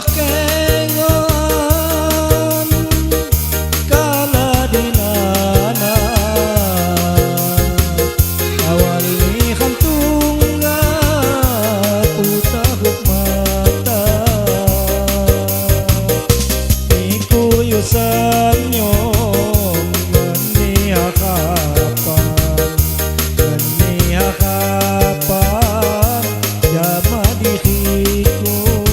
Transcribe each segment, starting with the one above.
kengon kala dinana awal ni kantungga putahuk mata niku yusanyo ngani hakapan jama diriku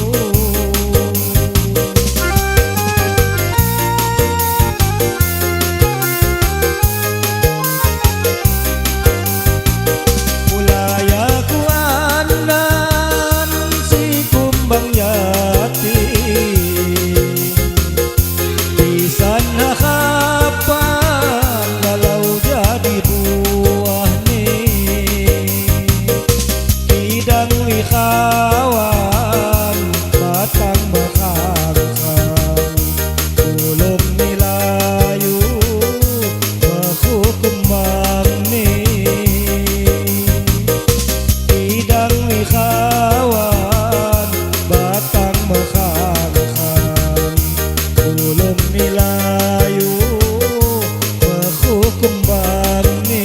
kawan batang bekangkang ulum nilayu beku kembang ni idang wi kawan batang bekangkang ulum nilayu beku kembang ni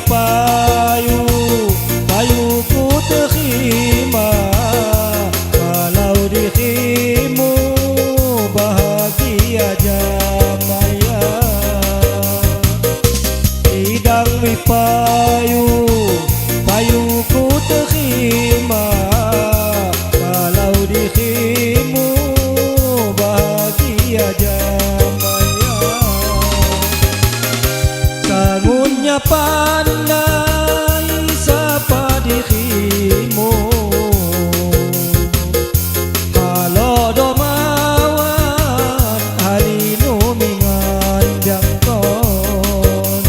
payu ku terima kalau dirimu bahagia jamaya idang wi payu ku terima kalau dirimu bahagia jamaya sangunnya pandai sapa dirimu kalau domawan halinu mingandang kon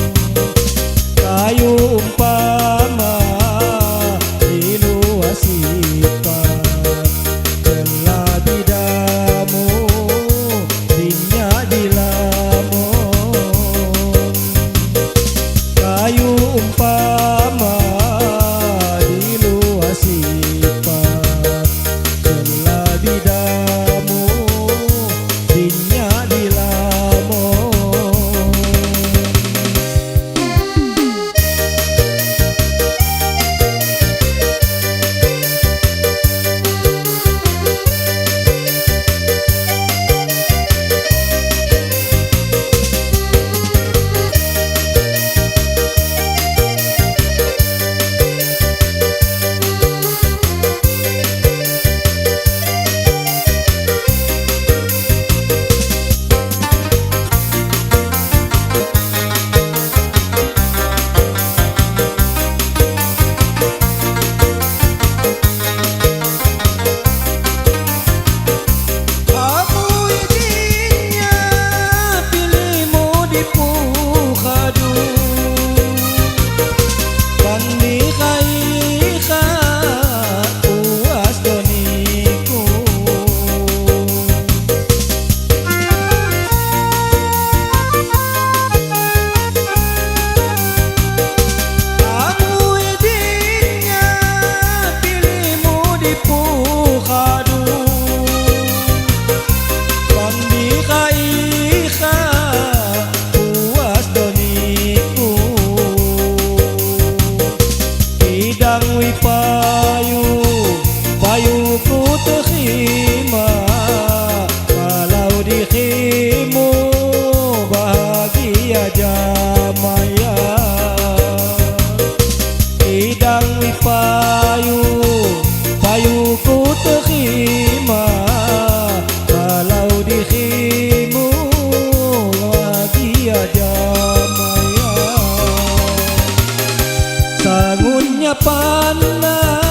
kayu umpama diluas sifat telah bidamu dinya dilamun kayu umpama diluas sifat telah bidamu dinya dilamun. sangunnya panas